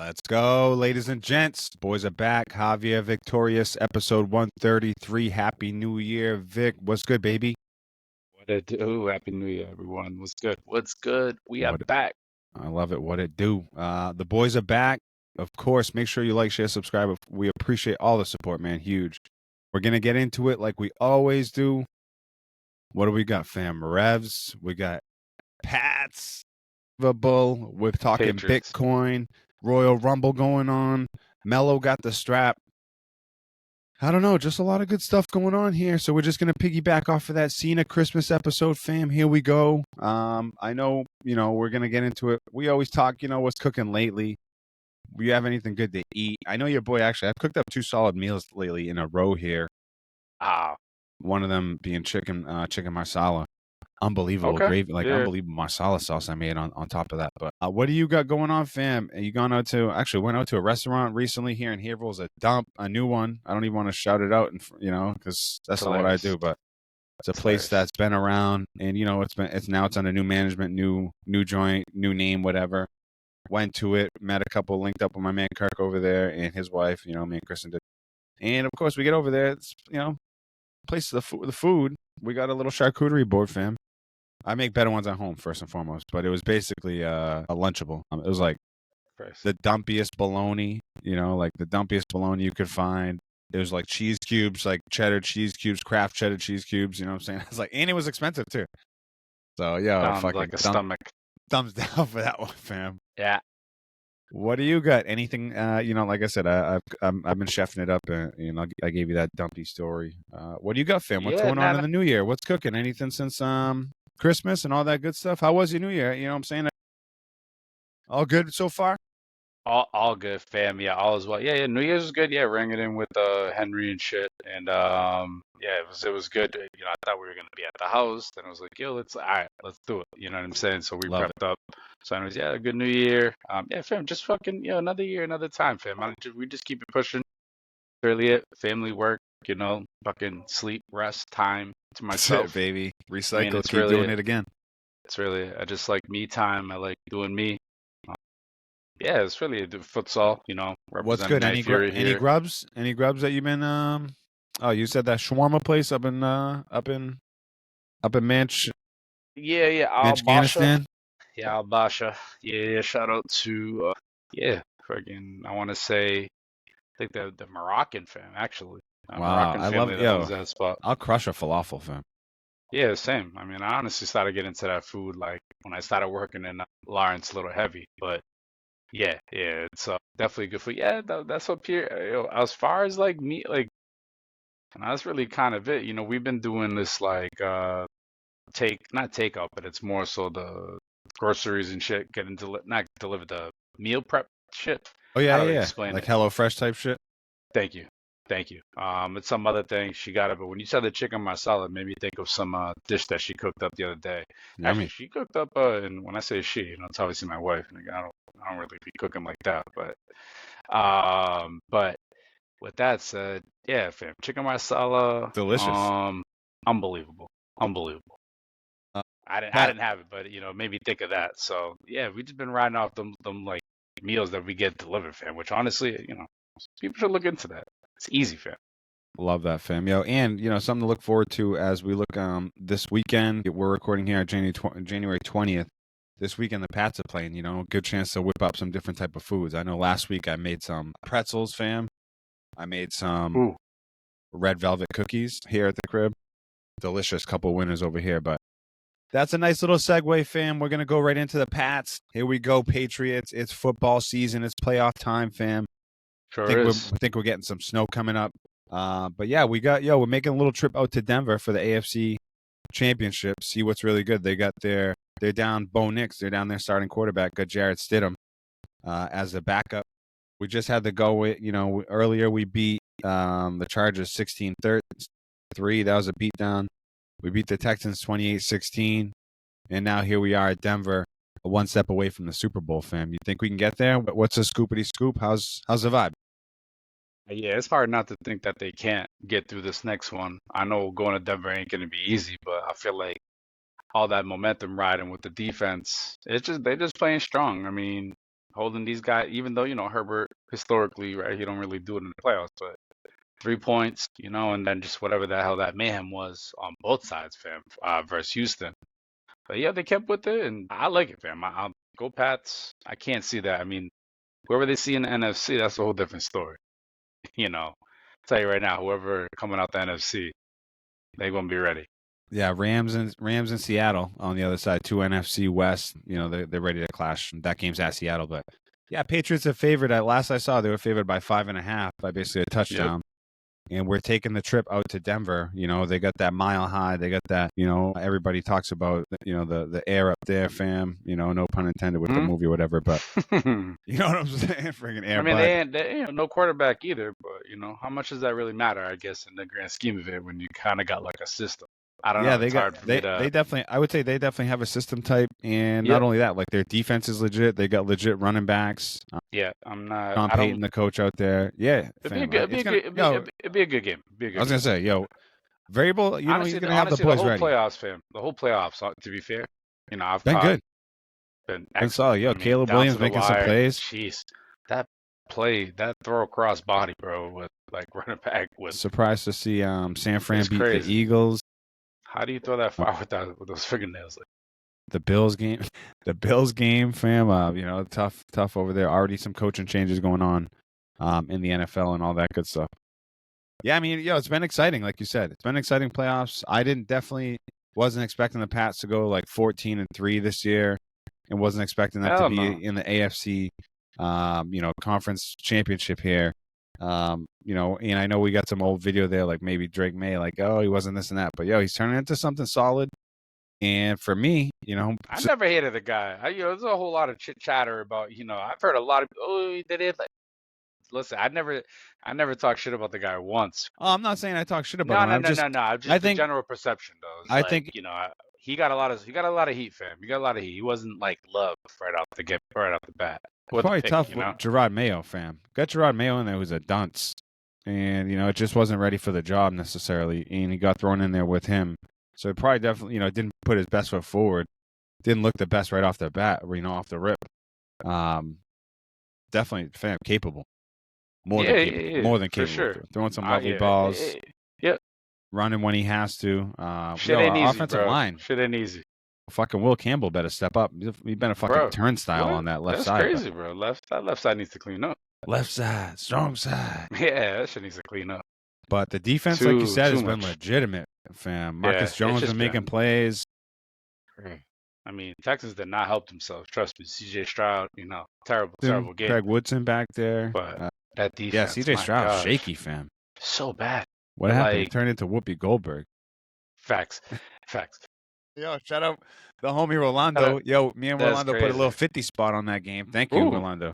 Let's go, ladies and gents. Boys are back. Javier Victorious, episode 133. Happy New Year, Vic. What's good, baby? What it do? Happy New Year, everyone. What's good? What's good? We are back. I love it. What it do? The boys are back. Of course, make sure you like, share, subscribe. We appreciate all the support, man. Huge. We're going to get into it like we always do. What do we got, fam? Revs. We got Pats. We're talking Patriots. Bitcoin. Royal Rumble going on. Melo got the strap. I don't know, just a lot of good stuff going on here. So we're just going to piggyback off of that Cena Christmas episode, fam. Here we go. I know, we're going to get into it. We always talk, what's cooking lately. Do you have anything good to eat? I know your boy, actually, I've cooked up 2 solid meals lately in a row here. One of them being chicken marsala. Unbelievable gravy, unbelievable marsala sauce I made on top of that. But what do you got going on, fam? You went out to a restaurant recently here in Haverhill's, a new one. I don't even want to shout it out, because that's not what I do. But it's a place that's been around, and it's under new management, new joint, new name, whatever. Went to it, met a couple, linked up with my man Kirk over there and his wife. Me and Kristen did, and of course we get over there. It's place of the food. We got a little charcuterie board, fam. I make better ones at home, first and foremost, but it was basically a Lunchable. It was like the dumpiest bologna, like the dumpiest bologna you could find. It was like cheese cubes, like cheddar cheese cubes, Kraft cheddar cheese cubes, you know what I'm saying? It's like, and it was expensive too. So, fucking like a stomach. Thumbs down for that one, fam. Yeah. What do you got? Anything, like I said, I've been chefing it up, I gave you that dumpy story. What do you got, fam? What's going on in the new year? What's cooking? Anything since, Christmas and all that good stuff? How was your New Year? You know what I'm saying? All good so far? All good, fam. Yeah, all is well. Yeah, New Year's was good. Yeah, rang it in with Henry and shit. And it was good. I thought we were gonna be at the house. Then I was like, all right, let's do it. You know what I'm saying? So we prepped up. So anyways, a good New Year. Fam, just fucking, another year, another time, fam. We just keep it pushing. Really it. Family, work, fucking sleep, rest, time to myself. That's it, baby. Recycle, keep doing it again. It's really, I just like me time. I like doing me. It's really the futsal, What's good? Any grubs? Any grubs that you've been? You said that shawarma place up in Manch. Yeah, Afghanistan. Yeah, Al Basha. Yeah. Shout out to friggin'. I want to say, I think the Moroccan fam actually. Wow, I love it. That spot. I'll crush a falafel, fam. Yeah, same. I mean, I honestly started getting into that food like when I started working in Lawrence, a little heavy, but. Yeah, it's definitely good food. Yeah, that's up here. As far as like meat, like, and that's really kind of it. We've been doing this like not takeout, but it's more so the groceries and shit getting not delivered, the meal prep shit. Oh yeah. Like HelloFresh type shit. Thank you. It's some other thing she got it, but when you said the chicken marsala, it made me think of some dish that she cooked up the other day. Actually, she cooked up, and when I say she, it's obviously my wife, and I don't really be cooking like that, but with that said, yeah, fam, chicken marsala, delicious, unbelievable. I didn't have it, but made me think of that. So yeah, we just been riding off them like meals that we get delivered, fam. Which honestly, people should look into that. It's easy, fam. Love that, fam. And something to look forward to as we look this weekend. We're recording here on January 20th. This weekend the Pats are playing. Good chance to whip up some different type of foods. I know last week I made some pretzels, fam. I made some red velvet cookies here at the crib. Delicious. Couple winners over here, but that's a nice little segue, fam. We're gonna go right into the Pats. Here we go, Patriots. It's football season. It's playoff time, fam. Sure I think we're getting some snow coming up. But yeah, we're making a little trip out to Denver for the AFC Championship. See what's really good. They're down Bo Nix. They're down there starting quarterback. Got Jarrett Stidham as the backup. We just had to go with, earlier we beat the Chargers 16-3. That was a beatdown. We beat the Texans 28-16. And now here we are at Denver, one step away from the Super Bowl, fam. You think we can get there? What's the scoopity scoop? How's the vibe? Yeah, it's hard not to think that they can't get through this next one. I know going to Denver ain't going to be easy, but I feel like all that momentum riding with the defense, they're just playing strong. I mean, holding these guys, even though, Herbert historically, right, he don't really do it in the playoffs, but 3 points, and then just whatever the hell that mayhem was on both sides, fam, versus Houston. But yeah, they kept with it, and I like it, fam. I'll go Pats. I can't see that. I mean, whoever they see in the NFC, that's a whole different story. I'll tell you right now, whoever coming out the NFC, they're gonna be ready. Yeah, Rams and Seattle on the other side, 2 NFC West. They're ready to clash. That game's at Seattle, but yeah, Patriots are favored. At last I saw, they were favored by 5.5 by basically a touchdown. Yep. And we're taking the trip out to Denver. They got that mile high. They got that. Everybody talks about the air up there, fam. No pun intended with the movie or whatever. But you know what I'm saying? Friggin' air. I mean, they no quarterback either. But how much does that really matter? I guess in the grand scheme of it, when you kind of got like a system. I don't know. They definitely. I would say they definitely have a system type, and not only that, like their defense is legit. They got legit running backs. Yeah, I'm not. Tom Payton, the coach out there. Yeah, it'd be a good game. I was gonna say, variable. Honestly, he's gonna have the boys ready. Playoffs, fam. The whole playoffs. To be fair, I've been good. Been solid. Caleb Williams making some plays. Jeez, that throw across body, bro, with like running back with. Surprised to see San Fran beat the Eagles. How do you throw that far with those fingernails? The Bills game, fam. Tough over there. Already some coaching changes going on in the NFL and all that good stuff. Yeah, I mean, it's been exciting, like you said. It's been exciting playoffs. I wasn't expecting the Pats to go like 14-3 this year, and wasn't expecting that to be in the AFC, conference championship here. And I know we got some old video there, like maybe Drake May, like, oh, he wasn't this and that, but he's turning into something solid. And for me, I never hated the guy. There's a whole lot of chit chatter about, I've heard a lot of, he did it. Like, listen, I never talked shit about the guy once. Oh, I'm not saying I talk shit about him. No. I think the general perception though. I think he got a lot of heat, fam. He got a lot of heat. He wasn't like loved right off the bat. It's probably tough with Gerard Mayo, fam. Got Gerard Mayo in there who's a dunce. And, it just wasn't ready for the job necessarily. And he got thrown in there with him. So he probably definitely, didn't put his best foot forward. Didn't look the best right off the bat, off the rip. Definitely, fam, capable. More than capable. For sure. Throwing some lovely balls. Yep. Running when he has to. Shit ain't easy, offensive line. Shit ain't easy. Fucking Will Campbell better step up. He's been a fucking turnstile on that left side. That's crazy, bro. That left side needs to clean up. Left side, strong side. Yeah, that shit needs to clean up. But the defense, like you said, has been legitimate, fam. Marcus Jones has been making plays. I mean, Texans did not help themselves. Trust me. CJ Stroud, terrible game. Craig Woodson back there. But that defense. Yeah, CJ Stroud, shaky, fam. So bad. What happened? He turned into Whoopi Goldberg. Facts. Yo, shout out the homie Rolando. Yo, me and Rolando put a little 50 spot on that game. Thank you, Rolando.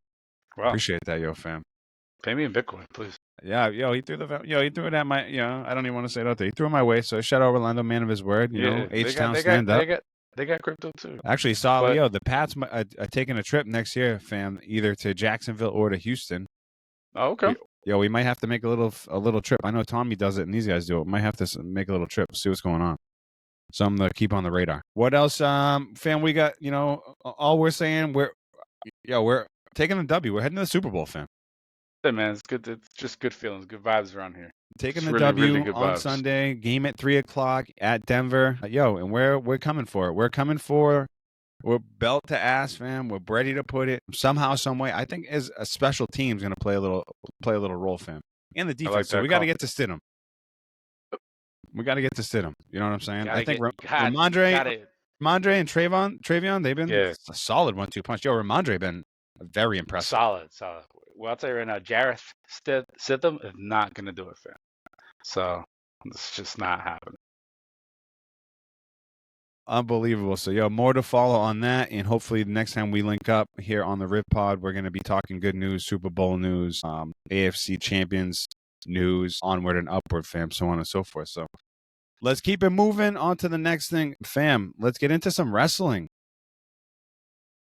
Wow. Appreciate that, fam. Pay me in Bitcoin, please. Yeah, he threw it at my, I don't even want to say it out there. He threw it my way, so shout out Rolando, man of his word. H-Town stand up. They got crypto too. Actually, the Pats are taking a trip next year, fam, either to Jacksonville or to Houston. Oh, okay. We might have to make a little trip. I know Tommy does it and these guys do it. Might have to make a little trip, see what's going on. Something to keep on the radar. What else, fam? We got, all we're saying, we're taking the W. We're heading to the Super Bowl, fam. Yeah, man, it's good. It's just good feelings, good vibes around here. Taking the W on Sunday. Game at 3:00 at Denver. And we're coming for it. We're belt to ass, fam. We're ready to put it somehow, some way. I think as a special team's going to play a little role, fam. And the defense. Like so we got to get to Stidham. You know what I'm saying? I think Ramondre and Travion, they've been a solid 1-2 punch. Ramondre been very impressive. Solid. Well, I'll tell you right now, Jareth Stidham is not going to do it, fam. So it's just not happening. Unbelievable. So, more to follow on that. And hopefully the next time we link up here on the RIV Pod, we're going to be talking good news, Super Bowl news, AFC Champions news, onward and upward, fam, so on and so forth. So let's keep it moving on to the next thing, fam. Let's get into some wrestling.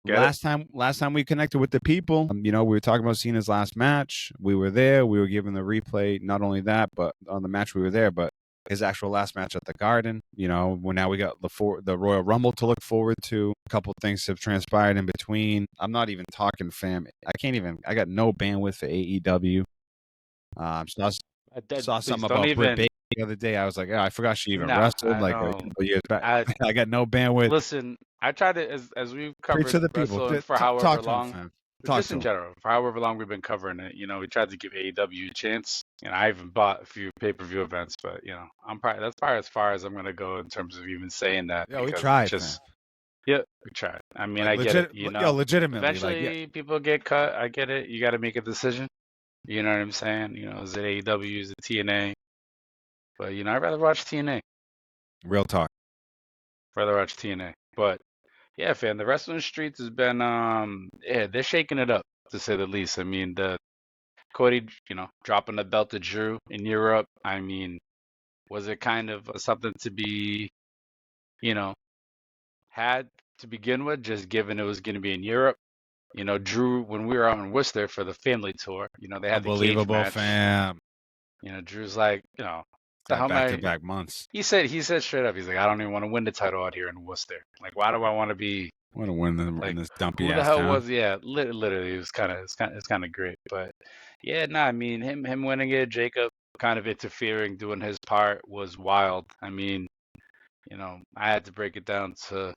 Last time we connected with the people, we were talking about Cena's last match. We were there. We were given the replay. Not only that, but on the match we were there. But his actual last match at the Garden. Now we got the Royal Rumble to look forward to. A couple things have transpired in between. I'm not even talking, fam. I got no bandwidth for AEW. Saw something about Britt Baker the other day. I was like, I forgot she even wrestled like a couple years back. I got no bandwidth. Listen, I tried to, as we've covered to the wrestling people. for however long. Them, just in general, for however long we've been covering it, we tried to give AEW a chance. I even bought a few pay-per-view events, but that's probably as far as I'm gonna go in terms of even saying that. Yeah, we tried. Yeah, we tried. I mean, I get it. Legitimately. Eventually, people get cut. I get it. You got to make a decision. You know what I'm saying? Is it AEW? Is it TNA? But I'd rather watch TNA. Real talk. Rather watch TNA. But yeah, fam, the wrestling streets has been they're shaking it up, to say the least. I mean, the Cody, dropping the belt to Drew in Europe. I mean, was it kind of something to be, had to begin with, just given it was going to be in Europe? Drew, when we were out in Worcester for the family tour, they had the cage match. Fam. Drew's like, back-to-back months. He said straight up, he's like, I don't even want to win the title out here in Worcester. Like, why do I want to be? I want to win in this dumpy ass Who the hell town. was? Yeah, literally, it's kind of great. But yeah, I mean, him winning it, Jacob kind of interfering, doing his part was wild. I mean, I had to break it down to,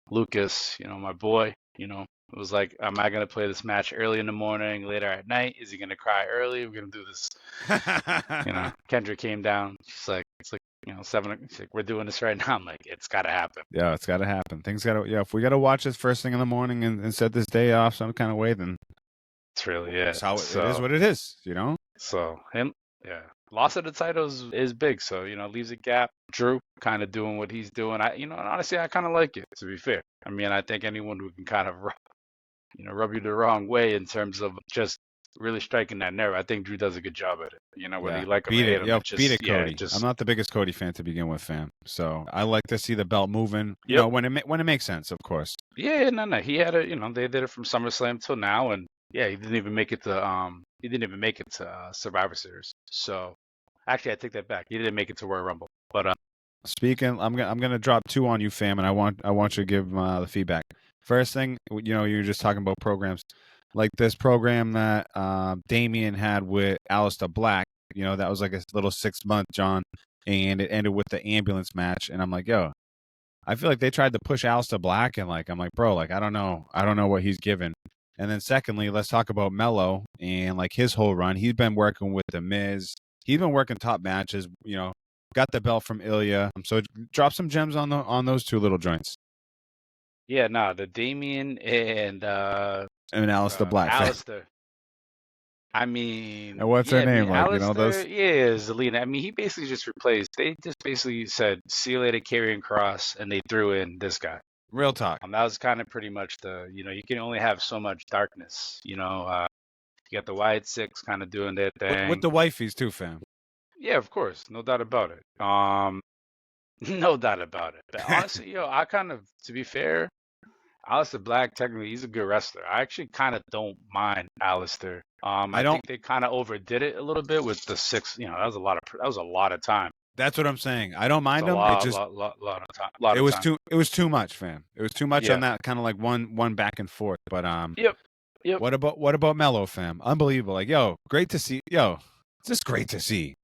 Lucas, my boy, it was like, am I going to play this match early in the morning, later at night? Is he going to cry early? We're going to do this. Kendra came down. She's like, it's like, 7. She's like, we're doing this right now. I'm like, it's got to happen. Yeah, it's got to happen. Things got to, if we got to watch this first thing in the morning and set this day off some kind of way, then it's really it. That's how it is what it is, So loss of the titles is big. So, leaves a gap. Drew kind of doing what he's doing. And honestly, I kind of like it, to be fair. I mean, I think anyone who can kind of rub you the wrong way in terms of just really striking that nerve. I think Drew does a good job at it. Whether you like him or hate him. Beat it, Cody. I'm not the biggest Cody fan to begin with, fam. So I like to see the belt moving. When it makes sense, of course. Yeah, no. He had it. They did it from SummerSlam till now, and yeah, he didn't even make it to Survivor Series. So actually, I take that back. He didn't make it to Royal Rumble. But speaking, I'm gonna drop 2 on you, fam, and I want you to give the feedback. First thing, you were just talking about programs. Like this program that Damian had with Aleister Black, that was like a little 6-month, John, and it ended with the ambulance match. And I'm like, I feel like they tried to push Aleister Black, and I'm like, bro, I don't know what he's given. And then secondly, let's talk about Melo and his whole run. He's been working with The Miz. He's been working top matches. Got the belt from Ilya. So drop some gems on those 2 little joints. Yeah, the Damian and Aleister Black. Aleister. I mean, and what's her name? Aleister, those. Yeah, Zelina. I mean, he basically just replaced. They just basically said, "See you later, Karrion Kross," and they threw in this guy. Real talk. That was kind of pretty much the. You can only have so much darkness. You got the Wyatt Six kind of doing their thing with the wifeys too, fam. Yeah, of course, no doubt about it. No doubt about it. But honestly, I kind of, to be fair, Aleister Black, technically, he's a good wrestler. I actually kind of don't mind Aleister. I think they kind of overdid it a little bit with the 6. That was a lot of time. That's what I'm saying. I don't mind him. It just lot of time. It was too much, fam. It was too much on that kind of one back and forth. But Yep. What about Melo, fam? Unbelievable. Great to see. It's just great to see.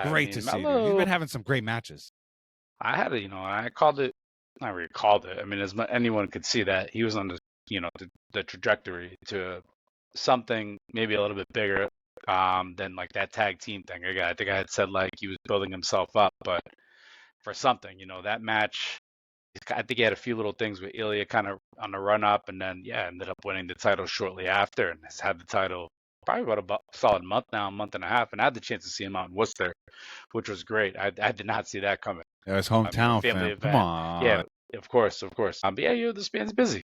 Great to see. Dude. You've been having some great matches. I had it, I called it. Not really called it. I mean, as anyone could see that he was on the trajectory to something maybe a little bit bigger than that tag team thing. I think I had said he was building himself up, but for something, that match, I think he had a few little things with Ilya kind of on the run up, and then ended up winning the title shortly after, and has had the title probably about a solid month and a half, and I had the chance to see him out in Worcester, which was great. I did not see that coming. Yeah, it's hometown, fam. Come on. Yeah, of course. But this man's busy.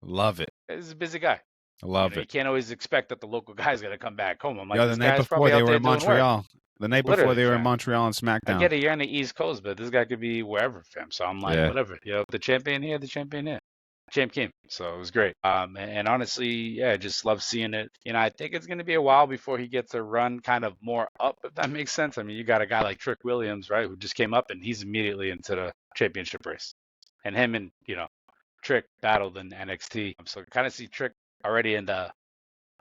Love it. He's a busy guy. I love it. You can't always expect that the local guy's going to come back home. I'm like, the night before they were in Montreal. The night before they were in Montreal and SmackDown. I get it, you're on the East Coast, but this guy could be wherever, fam. So I'm like, whatever. The champion here, the champion here. champ came, so it was great. And honestly, yeah, I just love seeing it. I think it's going to be a while before he gets a run kind of more up, if that makes sense. I mean, you got a guy like Trick Williams, right, who just came up and he's immediately into the championship race, and him and Trick battled in NXT. So kind of see Trick already in the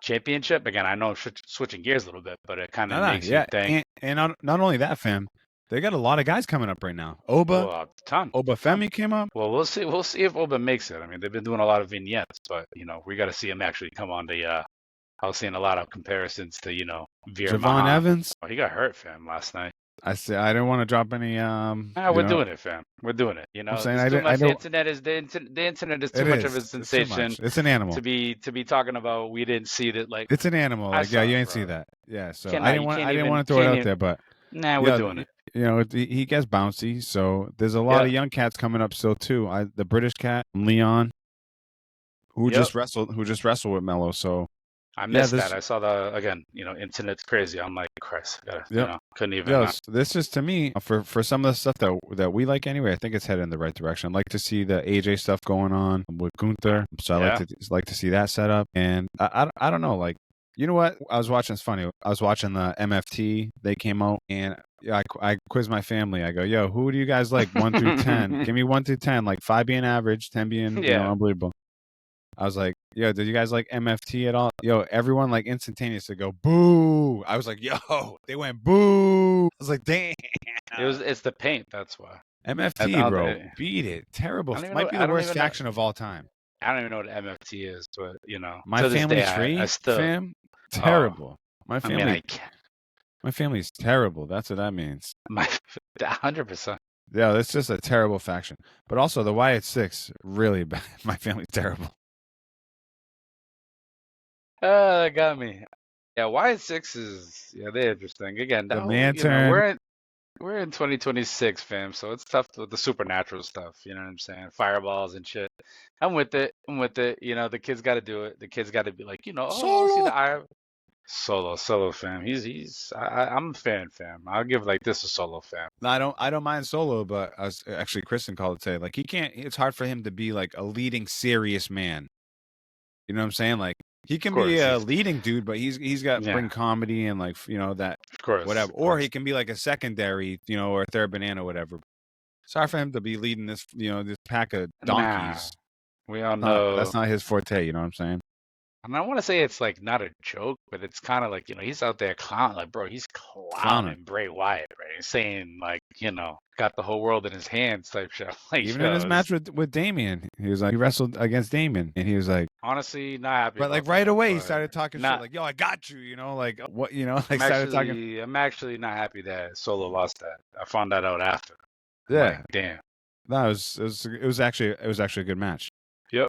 championship again. I know I'm switching gears a little bit, but it kind of makes you think. And not only that, fam, they got a lot of guys coming up right now. Oba Femi came up. Well, we'll see. We'll see if Oba makes it. I mean, they've been doing a lot of vignettes, but we got to see him actually come on the. I was seeing a lot of comparisons to Veer Javon Mahan. Evans. Oh, he got hurt, fam, last night. I didn't want to drop any. We're doing it, fam. We're doing it. I'm saying the internet is the internet is too much of a sensation. It's an animal to be talking about. We didn't see that. Like, it's an animal. Like, you ain't see that. Yeah, so I didn't want to throw it out there, but we're doing it. He gets bouncy. So there's a lot of young cats coming up still too. The British cat Leon, who just wrestled with Melo. So I missed that. I saw internet's crazy. I'm like, Christ, couldn't even. This is, to me, for some of the stuff that we like anyway, I think it's headed in the right direction. I'd like to see the AJ stuff going on with Gunther. So I like to see that set up. And I don't know, like, you know what? I was watching. It's funny. I was watching the MFT. They came out, and I quizzed my family. I go, yo, who do you guys like 1 through 10? Give me 1 through 10, like 5 being average, 10 being unbelievable. I was like, yo, did you guys like MFT at all? Yo, everyone like instantaneous to go boo. I was like, yo, they went boo. I was like, damn. It's the paint. That's why. MFT, bro, beat it. Terrible. Might be the worst faction of all time. I don't even know what MFT is, but my family tree, fam, terrible. My family's terrible. That's what that means. 100%. Yeah, that's just a terrible faction. But also the Wyatt Six, really bad. My family's terrible. That got me. Yeah, Wyatt Six is they're interesting. Again, the Lantern. We're in 2026, fam, so it's tough with the supernatural stuff. You know what I'm saying? Fireballs and shit. I'm with it. The kids got to do it. The kids got to be like, see the eye. Solo, fam. I'm a fan, fam. I'll give like this a Solo, fam. No, I don't mind Solo, but I was actually Kristen called it today. Like, he can't. It's hard for him to be like a leading serious man. You know what I'm saying? Like, he can be a leading dude, but he's got to bring comedy and like that, of course, whatever. Or he can be like a secondary, or a third banana, whatever. It's hard for him to be leading this, this pack of donkeys. We all know that's not his forte. You know what I'm saying? And I want to say it's like not a joke, but it's kind of like he's out there clowning, like, bro, he's clowning Bray Wyatt, right? He's saying like got the whole world in his hands type shit. Like, even in his match with Damien, he was like, he wrestled against Damien, and he was like, honestly, not happy. But like right away, he started talking shit like, yo, I got you, like what, like started talking. I'm actually not happy that Solo lost that. I found that out after. Yeah, like, damn. No, it was actually a good match. Yep.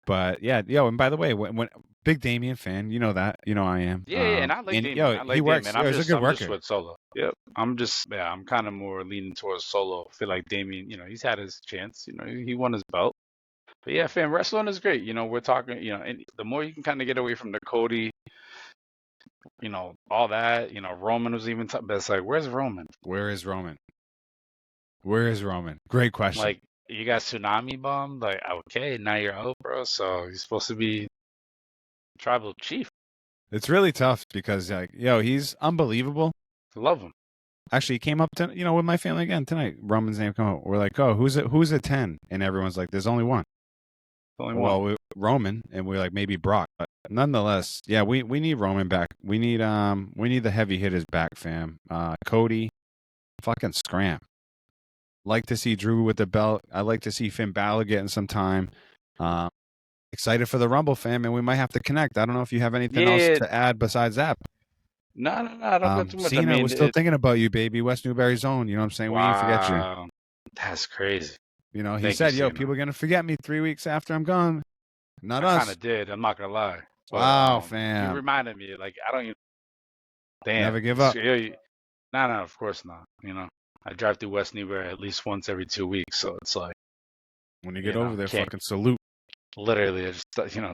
But yeah, and by the way, when big Damien fan, that, I am. Yeah, and I like Damien. I like he works. I'm he's a good worker. Just with Solo. Yep. I'm kind of more leaning towards Solo. I feel like Damien, he's had his chance. He won his belt. But yeah, fam, wrestling is great. We're talking, and the more you can kind of get away from the Cody, all that. Roman was even but it's like, where's Roman? Where is Roman? Great question. Like, you got tsunami bombed? Like, okay, now you're out, bro. So he's supposed to be tribal chief. It's really tough because, like, he's unbelievable. I love him. Actually, he came up to, with my family again tonight. Roman's name come up. We're like, oh, who's a 10? And everyone's like, there's only one. Roman, and we're like, maybe Brock. But nonetheless, yeah, we need Roman back. We need the heavy hitters back, fam. Cody, fucking scram. Like to see Drew with the belt. I'd like to see Finn Balor getting some time. Excited for the Rumble, fam, and we might have to connect. I don't know if you have anything else to add besides that. No, I don't got too much. Cena, we're still thinking about you, baby. West Newbury Zone. You know what I'm saying? Wow. We didn't forget you. That's crazy. He said, people are going to forget me 3 weeks after I'm gone. Not us. I kind of did. I'm not going to lie. But, wow, fam. You reminded me. Like, I don't even. Damn. Never give up. No, of course not. I drive through West Newbury at least once every 2 weeks. So it's like. When you get over there, fucking salute. Literally, I just,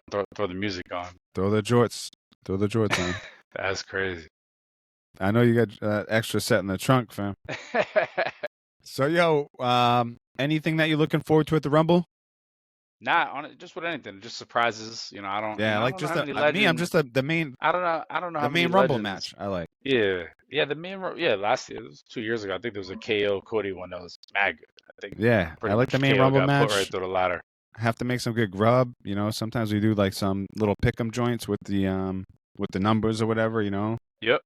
throw the music on. Throw the jorts on. That's crazy. I know you got extra set in the trunk, fam. So, anything that you're looking forward to at the Rumble? Not on it, just with anything. Just surprises. I don't. Yeah, I like don't know just how many me. I'm legends. just the main I don't know. I don't know the how many main Rumble legends. match. I like. Yeah, yeah. Yeah, last year, it was 2 years ago. I think there was a KO Cody one that was mad good. I think Yeah, I pretty like the much main KO Rumble got put right match. through the ladder. Have to make some good grub. Sometimes we do like some little pick'em joints with the numbers or whatever. Yep.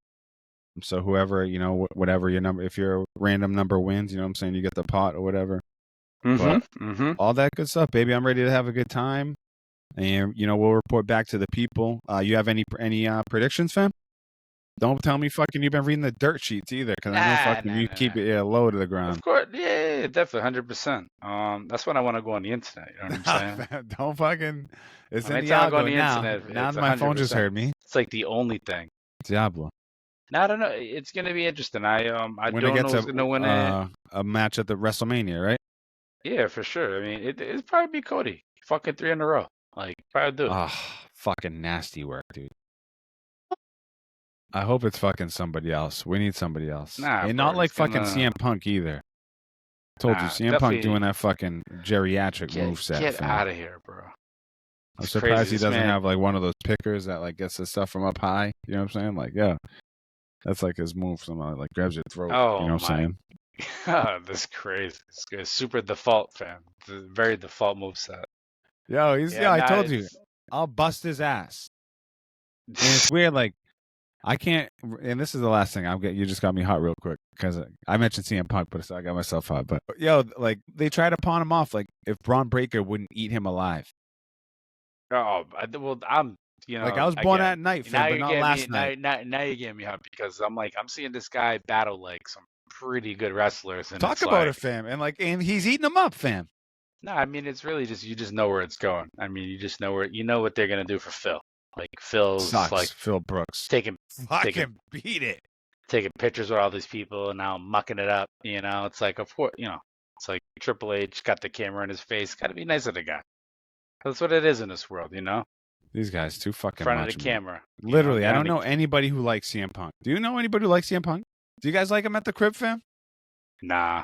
So whoever whatever your number, if your random number wins, you know what I'm saying, you get the pot or whatever. But all that good stuff, baby. I'm ready to have a good time, and we'll report back to the people. You have any predictions, fam? Don't tell me fucking you've been reading the dirt sheets either, because I know fucking you keep it low to the ground. Of course, yeah, definitely, 100%. That's when I want to go on the internet. You know what I'm saying? Don't fucking. It's in the Anytime I go on algo the now. internet, Now it's that my phone just 100%. heard me. It's like the only thing. Diablo. No, I don't know. It's gonna be interesting. I When don't it know gets who's gonna win it. a match at the WrestleMania, right? Yeah, for sure. I mean, it'd probably be Cody. Fucking 3 in a row. Like, probably do it. Ah, fucking nasty work, dude. I hope it's fucking somebody else. We need somebody else. Nah, and bro, not like it's fucking gonna. CM Punk either. Told you, Nah, CM Punk definitely doing that fucking geriatric moveset. get fam. out of here, bro. I'm It's surprised crazy. he This doesn't man, have like one of those pickers that like gets the stuff from up high. You know what I'm saying? Like, yeah, that's like his move. Somehow, like grabs your throat. oh You know what I'm my saying? God, this is crazy. It's super default, fam. It's a very default moveset. Yo, I nah, told you, I'll bust his ass. And it's weird, like I can't. And this is the last thing. You just got me hot real quick because I mentioned CM Punk, but so I got myself hot. But yo, like they try to pawn him off, like if Braun Breaker wouldn't eat him alive. well, I'm, Like I was born again, at night, now fam, but you're not getting last me, night. now you're getting me hot because I'm seeing this guy battle like some pretty good wrestlers, and Talk it's about like, it, fam, and he's eating them up, fam. no, I mean, it's really just, you just know where it's going. I mean, you just know what they're gonna do for Phil. Like Phil's Sucks, like Phil Brooks. taking Fucking beat it. taking pictures with all these people and now mucking it up. It's like, of course, it's like Triple H got the camera in his face. Got to be nice to the guy. That's what it is in this world, These guys too fucking front much. of the camera. Literally, I don't know anybody who likes CM Punk. Do you know anybody who likes CM Punk? Do you guys like him at the crib, fam? Nah.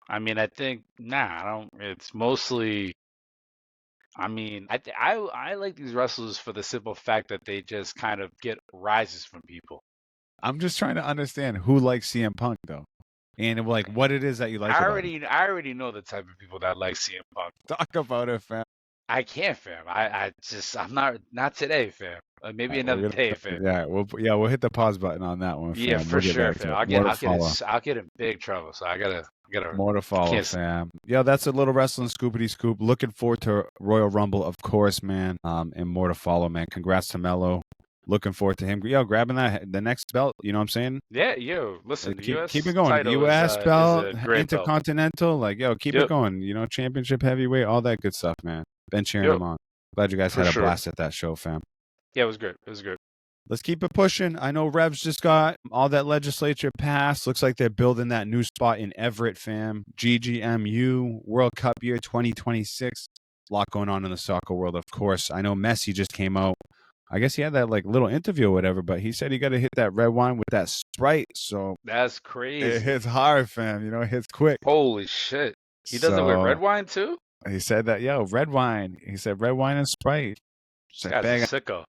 I mean, I think, I don't. It's mostly, I mean, I like these wrestlers for the simple fact that they just kind of get rises from people. I'm just trying to understand who likes CM Punk though, and like what it is that you like I about him. already know the type of people that like CM Punk. Talk about it, fam. I can't, fam. I'm not today, fam. Maybe another day, fam. Yeah, we'll hit the pause button on that one, fam. Yeah, for we'll get sure, back fam. to it. I'll get in big trouble. So I gotta more to follow, fam. Yeah, that's a little wrestling scoopity scoop. Looking forward to Royal Rumble, of course, man. And more to follow, man. Congrats to Melo. Looking forward to him. Yo, grabbing the next belt. You know what I'm saying? Yeah, listen, the US keep it going. title US is belt, a great Intercontinental. Like, yo, keep it going. Championship heavyweight, all that good stuff, man. Been cheering them on. Glad you guys had a blast at that show, fam. Yeah, it was good. It was good. Let's keep it pushing. I know Revs just got all that legislature passed. Looks like they're building that new spot in Everett, fam. GGMU, World Cup year 2026. A lot going on in the soccer world, of course. I know Messi just came out. I guess he had that like little interview or whatever, but he said he got to hit that red wine with that Sprite. So that's crazy. It hits hard, fam. It hits quick. Holy shit. He does it with red wine too? He said that, red wine. He said red wine and Sprite. This guy's a sicko.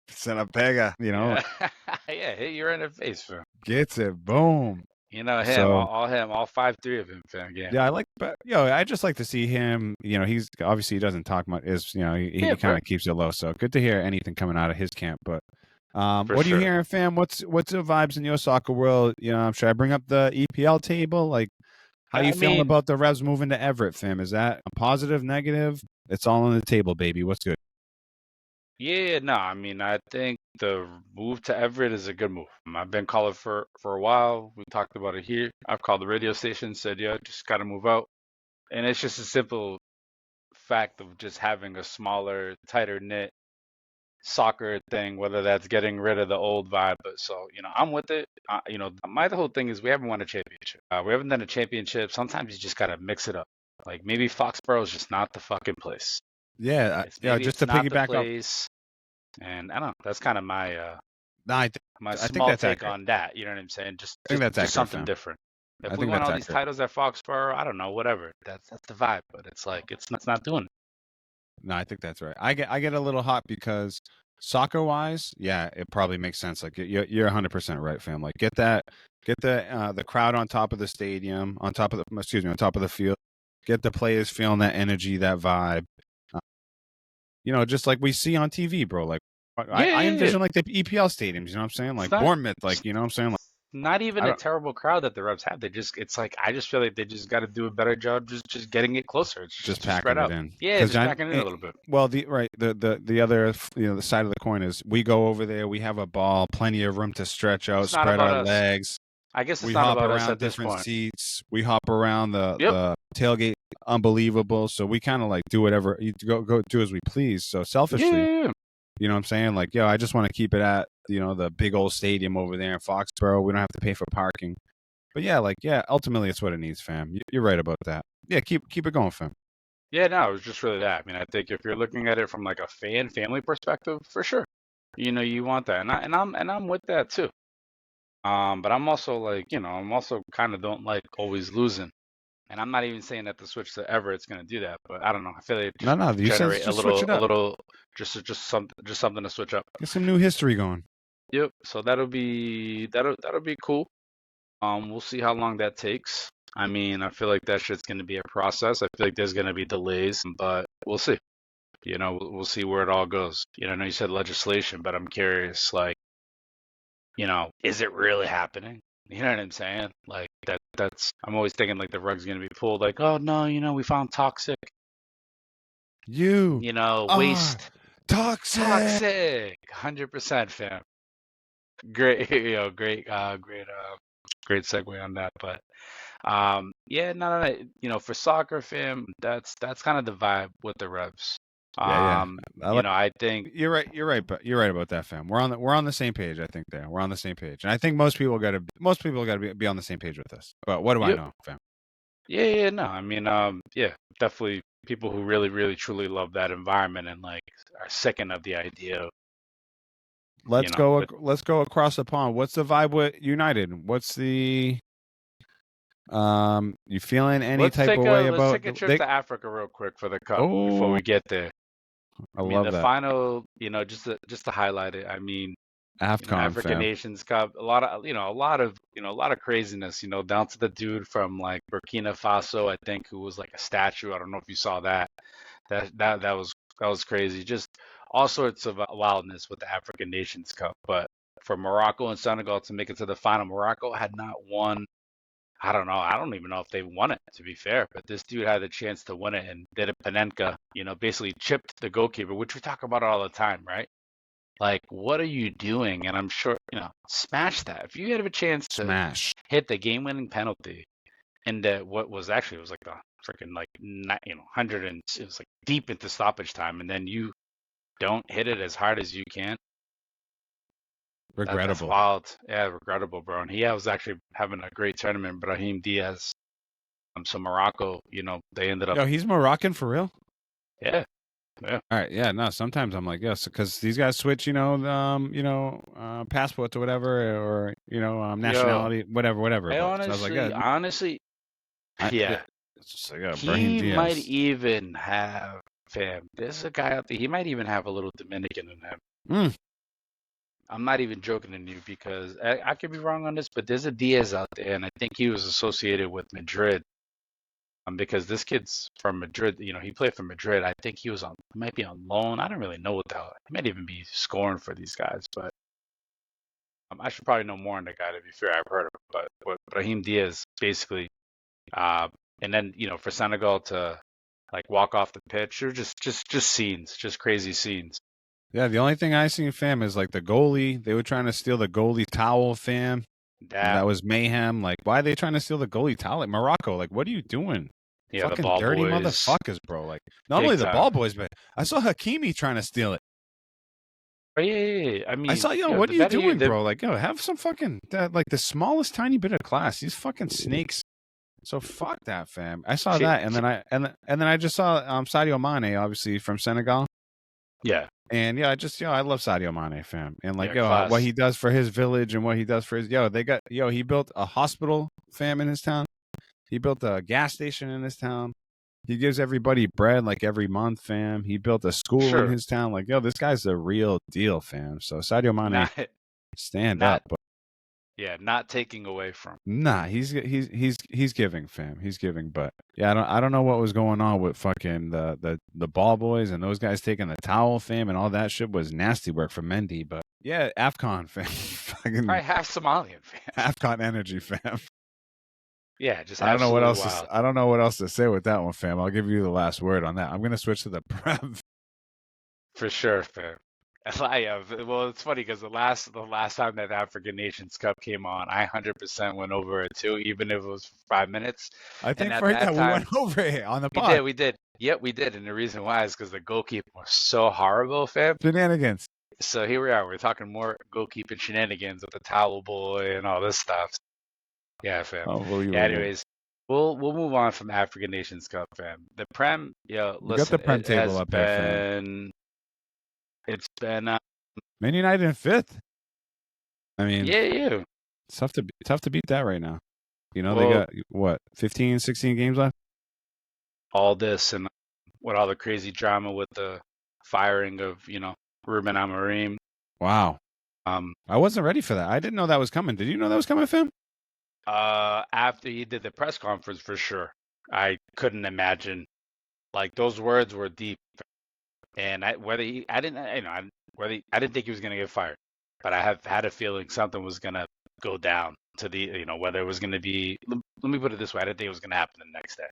Se la pega, Yeah, hit you right in the face, fam. Gets it, boom. Him, all 5'3" of him, fam. Yeah, I just like to see him. He's obviously he doesn't talk much. He kind of keeps it low. So good to hear anything coming out of his camp. But what are you hearing, fam? What's the vibes in your soccer world? Should I bring up the EPL table? Like, how you feeling about the Revs moving to Everett, fam? Is that a positive, negative? It's all on the table, baby. What's good? Yeah, no, I mean, I think the move to Everett is a good move. I've been calling for a while. We talked about it here. I've called the radio station, said, just got to move out. And it's just a simple fact of just having a smaller, tighter knit soccer thing, whether that's getting rid of the old vibe. But so, I'm with it. My whole thing is we haven't won a championship. We haven't done a championship. Sometimes you just got to mix it up. Like maybe Foxborough is just not the fucking place. Yeah, just to piggyback up. And I don't know. That's kind of my my small take on that. You know what I'm saying? Just something different. If we won all these titles at Foxborough, I don't know, whatever. That's the vibe. But it's like it's not doing it. No, I think that's right. I get a little hot because soccer wise, yeah, it probably makes sense. Like you're 100% right, fam. Like get the crowd on top of the stadium, on top of the field. Get the players feeling that energy, that vibe. Uh, just like we see on TV, bro. Like Yeah, I yeah, yeah. envision like the EPL stadiums. You know what I'm saying? It's Like not. Bournemouth. Like you know what I'm saying? Like Not even I a don't terrible crowd that the Revs have. It's like I just feel like they just got to do a better job just getting it closer. It's just just spread packing it out. in Yeah, because just packing it in a little bit. well the other the side of the coin is we go over there, we have a ball, plenty of room to stretch out, It's not spread about our us. legs. I guess it's We not hop about us around at this different point. seats. We hop around Yep. the tailgate, unbelievable. So we kind of like do whatever, go do as we please. So selfishly, Yeah. you know what I'm saying? Like, I just want to keep it at the big old stadium over there in Foxborough. We don't have to pay for parking. But ultimately it's what it needs, fam. You're right about that. Yeah, keep it going, fam. Yeah, no, it was just really that. I mean, I think if you're looking at it from like a fan family perspective, for sure, you want that, and I'm with that too. But I'm also like, I'm also kind of don't like always losing. And I'm not even saying that the switch to Everett's going to do that, but I don't know. I feel like it No, just no, you said generate just switch it a up. little, just something to switch up. Get some new history going. Yep. So that'll be cool. We'll see how long that takes. I mean, I feel like that shit's going to be a process. I feel like there's going to be delays, but we'll see. We'll see where it all goes. I know you said legislation, but I'm curious, like, is it really happening? You know what I'm saying? Like that's I'm always thinking like the rug's gonna be pulled, like, oh no, we found toxic, You are waste. toxic. Toxic. 100% fam. Great, great segue on that. But yeah, no. For soccer fam, that's kind of the vibe with the Revs. Yeah. I think You're right. But you're right about that, fam. We're on the same page. I think we're on the same page, and I think most people got to be on the same page with us. But what do I yep. know, fam? Yeah, no. I mean, yeah, definitely people who really, really, truly love that environment and like are sickened of the idea of, Let's go. but Let's go across the pond. What's the vibe with United? What's the you feeling any type of way let's about take a trip they? to Africa real quick for the cup before Oh, we get there. I I mean, love the that final, just to highlight it. I mean, Afcon, African fam. Nations Cup, a lot of, a lot of craziness, down to the dude from like Burkina Faso, I think, who was like a statue. I don't know if you saw that. That was crazy. Just all sorts of wildness with the African Nations Cup. But for Morocco and Senegal to make it to the final, Morocco had not won. I don't know. I don't even know if they won it, to be fair. But this dude had a chance to win it and did a Panenka, basically chipped the goalkeeper, which we talk about all the time, right? Like, what are you doing? And I'm sure, smash that. If you had a chance to Smash. hit the game-winning penalty and what was actually, it was like the freaking like 100 and it was like deep into stoppage time, and then you don't hit it as hard as you can. That's Regrettable. wild. Yeah, regrettable, bro. And he was actually having a great tournament, Brahim Diaz. So Morocco, they ended up. Yo, he's Moroccan for real. Yeah, yeah. All right, yeah, no. Sometimes I'm like, yes, because these guys switch, passports or whatever, or Yo, nationality, whatever. I But so I was like, yeah, honestly, yeah. it's just like Brahim He might Diaz. even have, fam. There's a guy out there. He might even have a little Dominican in him. Mm. I'm not even joking to you because I could be wrong on this, but there's a Diaz out there, and I think he was associated with Madrid. Because this kid's from Madrid, he played for Madrid. I think he might be on loan. I don't really know what the hell. He might even be scoring for these guys, but I should probably know more on the guy. To be fair, I've heard of him, but Brahim Diaz basically, and then for Senegal to like walk off the pitch, or just scenes, just crazy scenes. Yeah, the only thing I seen, fam, is like the goalie. They were trying to steal the goalie towel, fam. That That was mayhem. Like, why are they trying to steal the goalie towel? Like, Morocco, like, what are you doing? Yeah, the Fucking ball dirty boys, motherfuckers, bro. Like, not big only the time. ball boys, but I saw Hakimi trying to steal it. Oh yeah. I I mean, saw, what are you doing, bro? Like, have some fucking, like, the smallest tiny bit of class. These fucking snakes. So fuck that, fam. I saw that, and then I just saw Sadio Mane, obviously from Senegal. Yeah. And I just I love Sadio Mane, fam. And like Class. what he does for his village and what he does for his he built a hospital, fam, in his town. He built a gas station in his town. He gives everybody bread like every month, fam. He built a school in Sure. his town. Like, yo, this guy's the real deal, fam. So Sadio Mane, Not stand not up. But not taking away from. nah, he's giving, fam. He's giving. But yeah, I don't know what was going on with fucking the ball boys and those guys taking the towel, fam, and all that shit was nasty work for Mendy. But yeah, AFCON, fam. Fucking Probably half Somalian fans. AFCON energy, fam. Yeah, just I don't know what absolutely else. wild. I don't know what else to say with that one, fam. I'll give you the last word on that. I'm gonna switch to the Prem. For sure, fam. Well, it's funny because the last time that African Nations Cup came on, I 100% went over it too, even if it was for 5 minutes. I And think at for that that we time, went over it on the we pod. did, we did. Yep, we did. And the reason why is because the goalkeeper was so horrible, fam. Shenanigans. So here we are. We're talking more goalkeeping shenanigans with the towel boy and all this stuff. Yeah, fam. Yeah, Unbelievable. anyways, we'll move on from African Nations Cup, fam. The Prem, You got listen, the Prem it table has up there, fam. been, it's been, Man United in 5th. I mean, yeah. it's tough to beat that right now. You know, they Well, got what 15, 16 games left. all this and with all the crazy drama with the firing of, Ruben Amorim. Wow. Um, I wasn't ready for that. I didn't know that was coming. Did you know that was coming, fam? after he did the press conference, for sure, I couldn't imagine. Like those words were deep, and I didn't think he was gonna get fired, but I have had a feeling something was gonna go down to whether it was gonna be. Let me put it this way: I didn't think it was gonna happen the next day.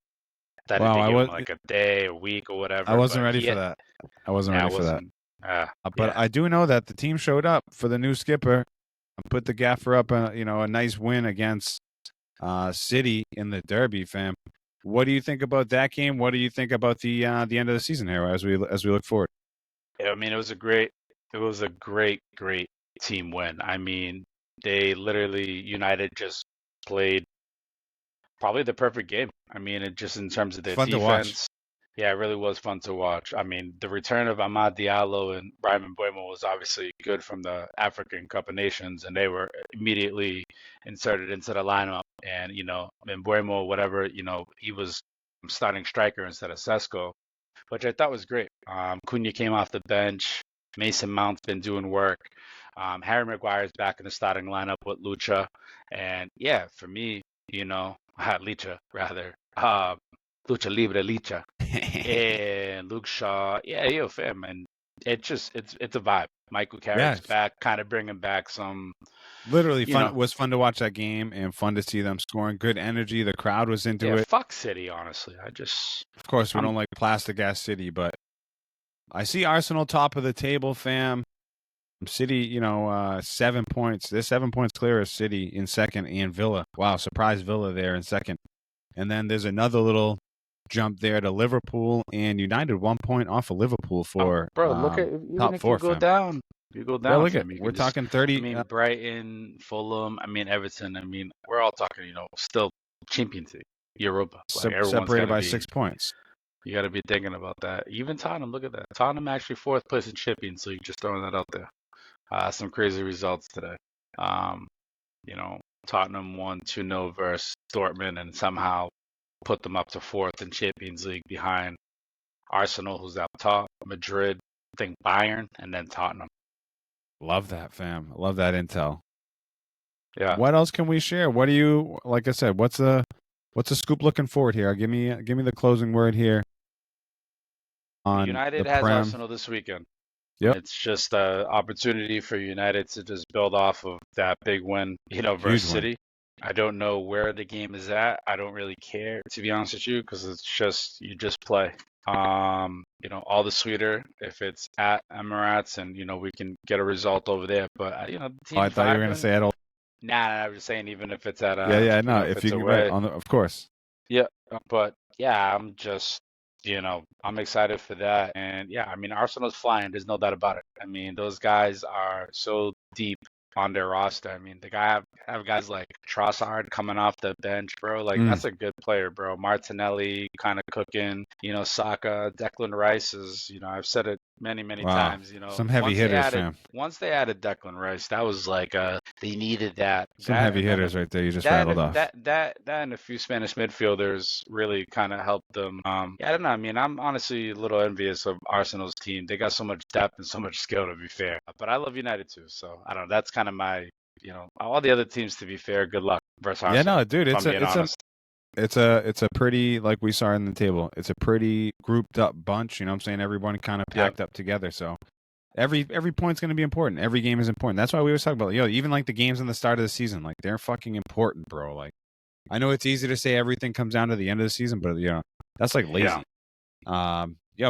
I didn't Wow, think it was like a day, a week, or whatever. I wasn't But ready for that. I wasn't I ready for that. wasn't. But Yeah. I do know that the team showed up for the new skipper. Put the gaffer up, a nice win against City in the Derby, fam. What do you think about that game? What do you think about the end of the season here as we look forward? I mean, it was a great team win. I mean, they literally United just played probably the perfect game. I mean, it just in terms of their Fun to watch. defense. Yeah, it really was fun to watch. I mean, the return of Amad Diallo and Brian Mbeumo was obviously good from the African Cup of Nations, and they were immediately inserted into the lineup. And Mbeumo, whatever, he was starting striker instead of Sesko, which I thought was great. Cunha came off the bench. Mason Mount's been doing work. Harry Maguire's back in the starting lineup with Lucha, and yeah, for me, Licha rather. Lucha Libre Licha and Luke Shaw. Yeah, yo, fam, and it's a vibe. Michael Carrick's back, kind of bringing back some. Literally fun. It was fun to watch that game and fun to see them scoring. Good energy. The crowd was into it. Fuck City, honestly. Of course, we don't like plastic ass City, but I see Arsenal top of the table, fam. City, 7 points. They're 7 points clear of City in second, and Villa. Wow, surprise Villa there in second. And then there's another little jump there to Liverpool, and United 1 point off of Liverpool for look at even top if four. You go down. Yeah, look at we're talking 30. I mean, Brighton, Fulham. I mean, Everton. I mean, we're all talking. Still Champions League, Europa. Separated by 6 points. You got to be thinking about that. Even Tottenham. Look at that. Tottenham actually 4th place in Champions League. Just throwing that out there. Some crazy results today. Tottenham won 2-0 versus Dortmund and somehow put them up to 4th in Champions League behind Arsenal, who's up top, Madrid, I think Bayern, and then Tottenham. Love that, fam. Love that intel. Yeah. What else can we share? What do you, like I said, what's the scoop looking forward here? Give me the closing word here. United has Arsenal this weekend. Yep. It's just an opportunity for United to just build off of that big win, versus City. I don't know where the game is at. I don't really care, to be honest with you, because it's just you just play. All the sweeter if it's at Emirates and we can get a result over there. But the team. I thought you were gonna say at all. Nah, I was just saying even if it's at if you can away. Of course. Yeah, but yeah, I'm just I'm excited for that. And yeah, I mean, Arsenal's flying. There's no doubt about it. I mean, those guys are so deep on their roster. I mean, the guy have guys like Trossard coming off the bench, bro. Like, that's a good player, bro. Martinelli kind of cooking. Saka, Declan Rice is, I've said it many Wow. times. Some heavy hitters, fam. Once they added Declan Rice, that was like they needed that. Some That heavy and then hitters right there you just that rattled off. that and a few Spanish midfielders really kind of helped them. Yeah, I don't know. I mean, I'm honestly a little envious of Arsenal's team. They got so much depth and so much skill, to be fair. But I love United too, so I don't know. That's kind of my, all the other teams, to be fair, good luck versus Yeah, Arsenal. no, dude, If I'm being honest. it's a pretty, like we saw in the table, it's a pretty grouped up bunch, you know what I'm saying? Everyone kind of packed up together, so every point's going to be important. Every game is important. That's why we always talk about, even like the games in the start of the season, like they're fucking important, bro. Like, I know it's easy to say everything comes down to the end of the season, but that's like lazy.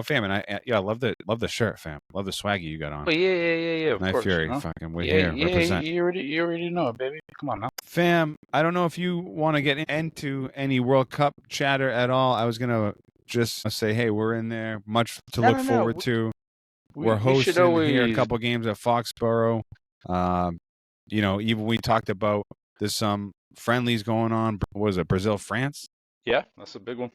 Fam, and I love the shirt, fam. Love the swaggy you got on. Oh yeah, of Night course. Fury, fucking, we're here, represent. You already know it, baby. Come on now. Fam, I don't know if you want to get into any World Cup chatter at all. I was gonna just say, hey, we're in there. Much to look forward to. We're hosting here a couple games at Foxborough. Even we talked about there's some friendlies going on. What was it, Brazil, France? Yeah, that's a big one.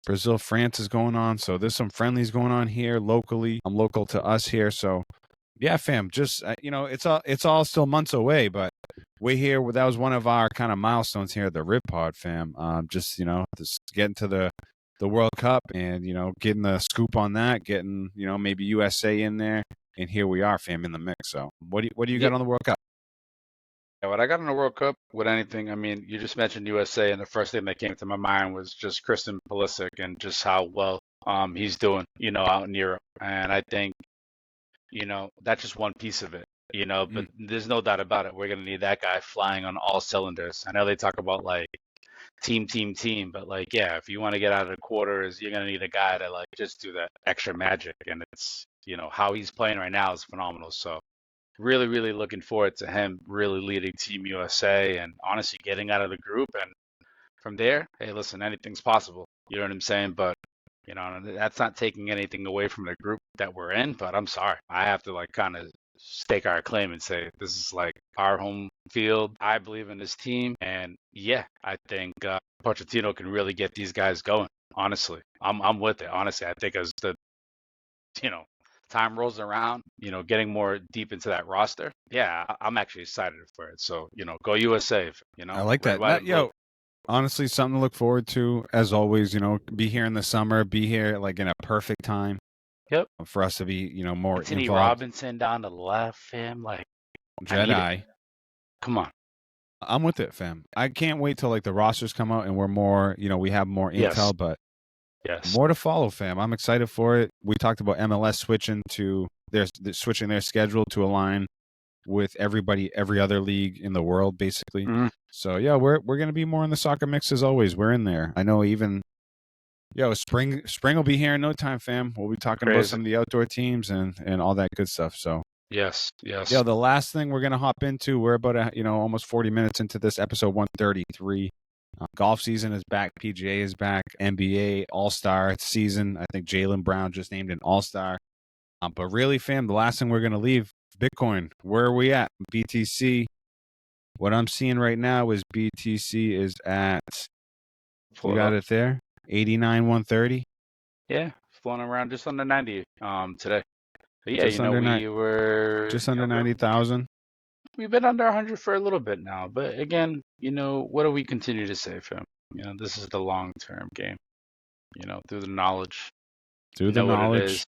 Brazil, France is going on. So there's some friendlies going on here locally. I'm local to us here. So yeah, fam, just, it's all still months away, but we're here. That was one of our kind of milestones here at the RIV Pod, fam. Just getting to the World Cup and, getting the scoop on that, getting, maybe USA in there. And here we are, fam, in the mix. So what do you got on the World Cup? Yeah, what I got in the World Cup with anything, I mean, you just mentioned USA, and the first thing that came to my mind was just Christian Pulisic and just how well he's doing, out in Europe. And I think, that's just one piece of it, but there's no doubt about it. We're going to need that guy flying on all cylinders. I know they talk about like team, but like, yeah, if you want to get out of the quarters, you're going to need a guy to like just do that extra magic. And it's, how he's playing right now is phenomenal. So really, really looking forward to him really leading Team USA and honestly getting out of the group. And from there, hey, listen, anything's possible. You know what I'm saying? But, that's not taking anything away from the group that we're in. But I'm sorry. I have to like kind of stake our claim and say this is like our home field. I believe in this team. And yeah, I think Pochettino can really get these guys going. Honestly, I'm with it. Honestly, I think as the, time rolls around, getting more deep into that roster. Yeah, I'm actually excited for it. So, go USA. I like that. Honestly, something to look forward to. As always, be here in the summer, be here like in a perfect time. Yep. For us to be, more Anthony involved. Robinson down to the left, fam. Like Jedi. Come on. I'm with it, fam. I can't wait till like the rosters come out and we're more, we have more intel, but more to follow, fam. I'm excited for it. We talked about MLS switching their schedule to align with every other league in the world, basically. Mm-hmm. So yeah, we're gonna be more in the soccer mix as always. We're in there. I know even spring will be here in no time, fam. We'll be talking about some of the outdoor teams and all that good stuff. So yes. The last thing we're gonna hop into, we're about almost 40 minutes into this episode 133. Golf season is back. PGA is back. NBA All-Star season. I think Jaylen Brown just named an All-Star. But really, fam, the last thing we're gonna leave, Bitcoin. Where are we at? BTC. What I'm seeing right now is BTC is at. You got it there. 89,130. Yeah, flowing around just under 90 today. But yeah, we were just under 90,000. We've been under 100 for a little bit now, but again, what do we continue to say, fam? This is the long-term game. Through the knowledge. Through the knowledge.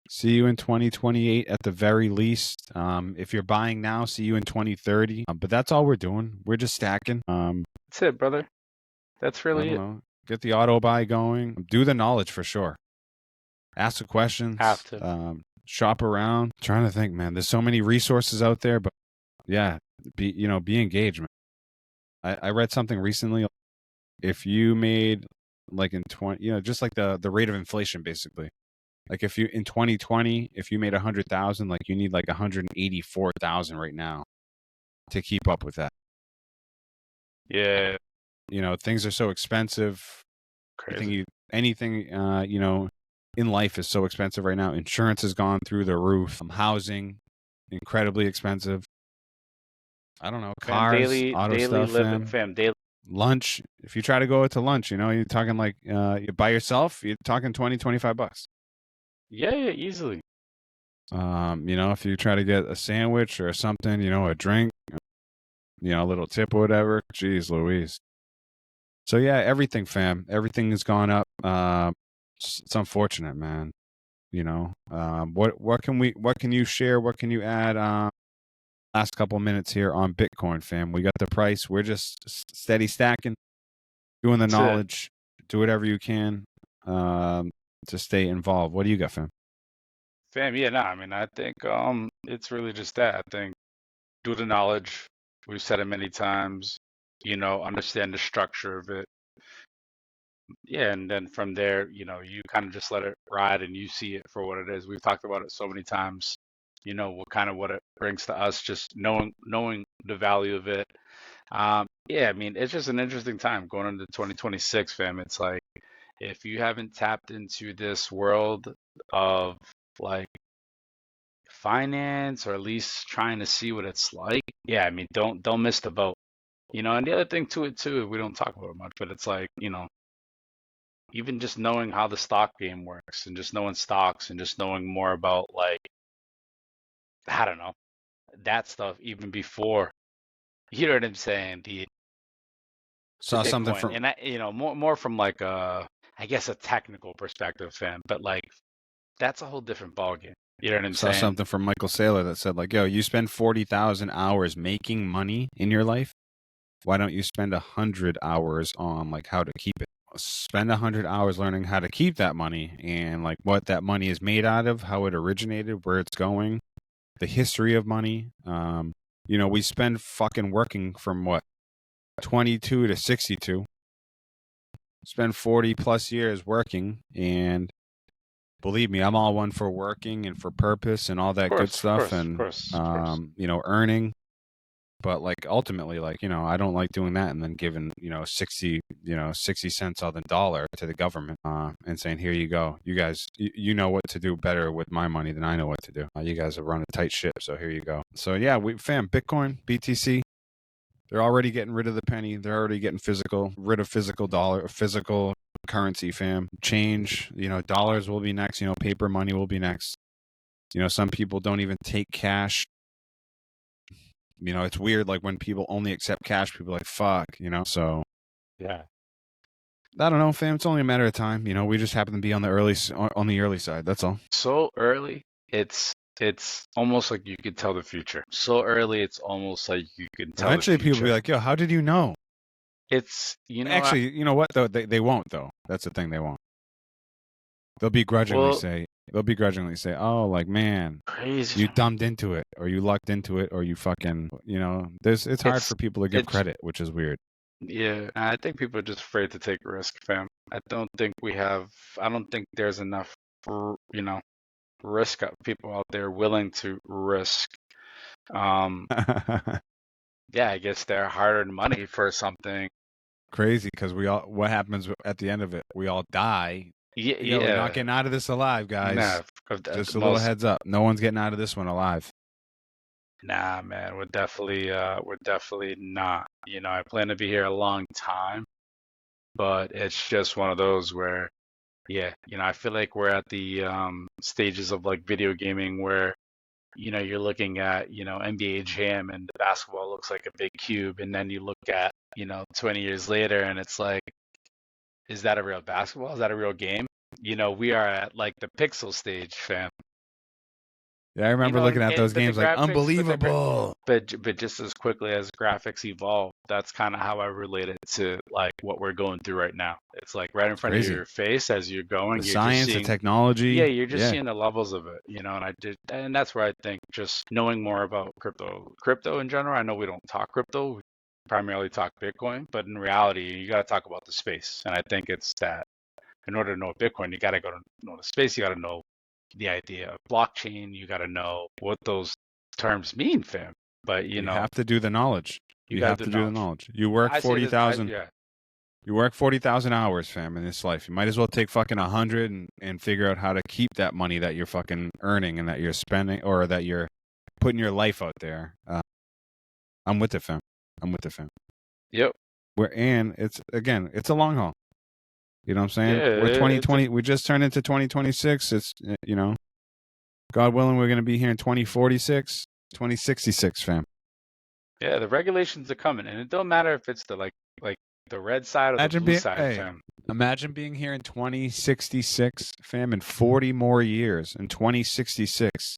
See you in 2028 at the very least. If you're buying now, see you in 2030. But that's all we're doing. We're just stacking. That's it, brother. That's really it. Get the auto buy going. Do the knowledge for sure. Ask the questions. Have to. Shop around. I'm trying to think, man. There's so many resources out there, but yeah, be engaged, man. I read something recently. If you made like in 20, just like the rate of inflation, basically. Like if you in 2020, if you made 100,000, like you need like 184,000 right now to keep up with that. Yeah. Things are so expensive. Crazy. Anything in life is so expensive right now. Insurance has gone through the roof. Housing, incredibly expensive. I don't know, cars, auto stuff, daily. Lunch. If you try to go to lunch, you're talking like by yourself, you're talking $20-25. Yeah, easily. If you try to get a sandwich or something, a drink, a little tip or whatever, geez Louise. So yeah, everything, fam. Everything has gone up. It's unfortunate, man. What can you share? What can you add? Last couple minutes here on Bitcoin, fam. We got the price. We're just steady stacking, doing the That's it. knowledge. Do whatever you can to stay involved. What do you got, fam? Fam, yeah, no, I mean, I think it's really just that. I think do the knowledge. We've said it many times, understand the structure of it. Yeah, and then from there, you kind of just let it ride and you see it for what it is. We've talked about it so many times, what it brings to us, just knowing the value of it. Yeah, I mean, it's just an interesting time going into 2026, fam. It's like if you haven't tapped into this world of like finance or at least trying to see what it's like, yeah, I mean, don't miss the boat. And the other thing to it too, we don't talk about it much, but it's like, even just knowing how the stock game works and just knowing stocks and just knowing more about like, I don't know, that stuff even before, you know what I'm saying, the Saw something Bitcoin. from And more from like I guess a technical perspective, fam, but like that's a whole different ballgame. You know what I'm saw saying? something from Michael Saylor that said like, yo, you spend 40,000 hours making money in your life. Why don't you spend 100 hours on like how to keep it? Spend 100 hours learning how to keep that money and like what that money is made out of, how it originated, where it's going, the history of money. We spend fucking working from what 22 to 62. Spend 40 plus years working, and believe me, I'm all one for working and for purpose and all that good Of stuff, course, of and course, of course. earning. But like ultimately, like I don't like doing that and then giving 60 cents on the dollar to the government and saying, here you go, you guys, you know what to do better with my money than I know what to do. You guys have run a tight ship, so here you go. So yeah, Bitcoin, BTC. They're already getting rid of the penny. They're already getting rid of physical dollar, physical currency, fam. Change, dollars will be next. Paper money will be next. Some people don't even take cash. It's weird. Like when people only accept cash, people are like, fuck, So Yeah. I don't know, fam. It's only a matter of time. We just happen to be on the early side. That's all. So early, it's almost like you could tell the future. So early, it's almost like you can tell the Eventually, people will be future. like, yo, how did you know? It's, Actually, you know what though? They won't though. That's the thing. They won't. They'll begrudgingly well, say, oh, like, man, crazy. you dumbed into it, or you lucked into it, or you fucking, it's hard It's for people to give it's credit, which is weird. Yeah, I think people are just afraid to take risk, fam. I don't think there's enough, risk people out there willing to risk. Um, yeah, I guess their hard-earned money for something. Crazy, because what happens at the end of it? We all die. Yeah, Yo, we're not yeah. getting out of this alive, guys. Nah, at the Just a little most, heads up. No one's getting out of this one alive. nah, man, we're definitely not. I plan to be here a long time, but it's just one of those where, yeah, I feel like we're at the stages of like video gaming where you're looking at, NBA Jam and the basketball looks like a big cube. And then you look at, 20 years later and it's like, is that a real basketball? Is that a real game? We are at like the pixel stage, fam. Yeah, I remember looking at those But the games like graphics, unbelievable. but just as quickly as graphics evolve, that's kind of how I relate it to like what we're going through right now. It's like right in It's front of crazy. your face as you're The going, you're just science, the seeing. Yeah, technology. you're just Yeah, seeing the levels of it, and that's where I think just knowing more about crypto in general. I know we don't talk crypto, we primarily talk Bitcoin, but in reality, you got to talk about the space. And I think it's that in order to know Bitcoin, you got to go to know the space, you got to know the idea of blockchain, you got to know what those terms mean, fam. But you have to do the knowledge. you You got to have do to do the knowledge. knowledge. You work I say forty this, thousand. yeah, You work 40,000 hours, fam, in this life. You might as well take fucking 100 and figure out how to keep that money that you're fucking earning and that you're spending or that you're putting your life out there. I'm with it, fam. I'm with it, fam. yep, And it's a long haul. You know what I'm saying? yeah. We're 2020. We just turned into 2026. It's God willing, we're going to be here in 2046, 2066, fam. Yeah, the regulations are coming, and it don't matter if it's the like the red side or the blue side, fam. Imagine being here in 2066, fam, in 40 more years in 2066,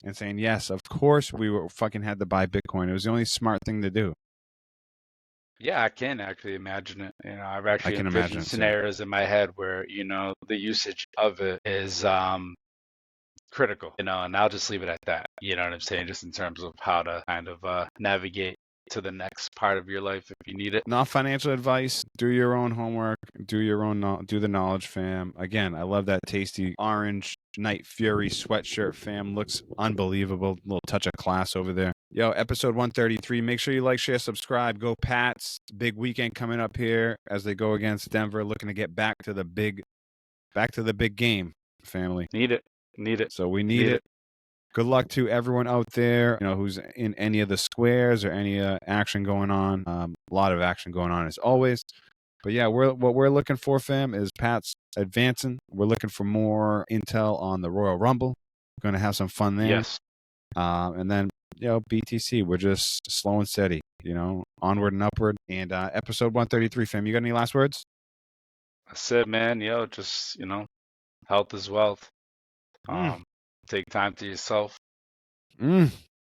and saying, yes, of course we were fucking had to buy Bitcoin. It was the only smart thing to do. Yeah, I can actually imagine it. I've actually can imagine envisioned it too. scenarios in my head where, the usage of it is critical, and I'll just leave it at that. You know what I'm saying? Just in terms of how to kind of navigate to the next part of your life if you need it. Not financial advice. Do your own homework. Do the knowledge, fam. Again, I love that tasty orange Night Fury sweatshirt, fam. Looks unbelievable. Little touch of class over there. Yo, episode 133. Make sure you like, share, subscribe. Go Pats. Big weekend coming up here as they go against Denver, looking to get back to the big game, family. Need it. So we need it. Good luck to everyone out there, who's in any of the squares or any action going on. A lot of action going on as always. But yeah, what we're looking for, fam, is Pat's advancing. We're looking for more intel on the Royal Rumble. We're going to have some fun there. Yes. And then, BTC, we're just slow and steady, onward and upward. And episode 133, fam, you got any last words? That's it, man. Just, health is wealth. Take time to yourself.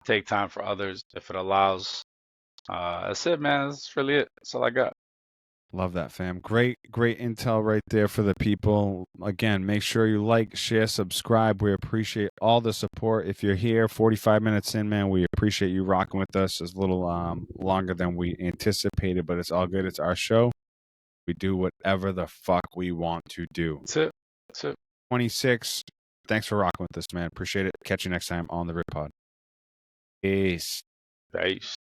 Take time for others if it allows. That's it, man. That's really it. That's all I got. Love that, fam. Great intel right there for the people. Again, make sure you like, share, subscribe. We appreciate all the support. If you're here 45 minutes in, man, we appreciate you rocking with us. It's a little longer than we anticipated, but it's all good. It's our show. We do whatever the fuck we want to do. That's it. 26. Thanks for rocking with us, man. Appreciate it. Catch you next time on the RIV Pod. Peace.